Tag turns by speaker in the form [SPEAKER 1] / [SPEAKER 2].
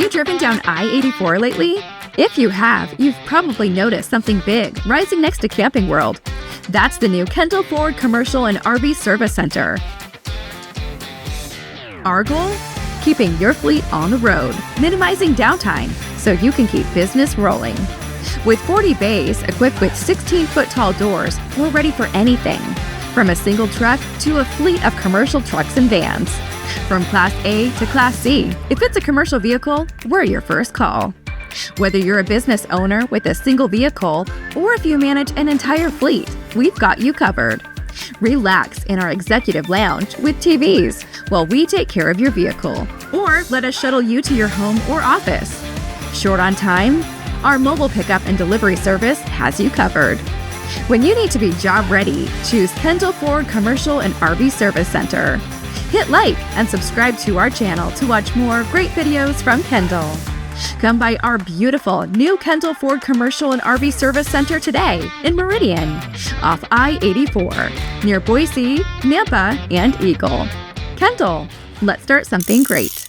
[SPEAKER 1] you driven down I-84 lately? If you have, you've probably noticed something big rising next to Camping World. That's the new Kendall Ford Commercial and RV Service Center. Our goal? Keeping your fleet on the road, minimizing downtime, so you can keep business rolling. With 40 bays equipped with 16-foot tall doors, we're ready for anything, from a single truck to a fleet of commercial trucks and vans. From Class A to Class C, if it's a commercial vehicle, we're your first call. Whether you're a business owner with a single vehicle or if you manage an entire fleet, we've got you covered. Relax in our executive lounge with TVs while we take care of your vehicle, or let us shuttle you to your home or office. Short on time? Our mobile pickup and delivery service has you covered. When you need to be job ready, choose Kendall Ford Commercial and RV Service Center. Hit like and subscribe to our channel to watch more great videos from Kendall. Come by our beautiful new Kendall Ford Commercial and RV Service Center today in Meridian, off I-84, near Boise, Nampa, and Eagle. Kendall, let's start something great.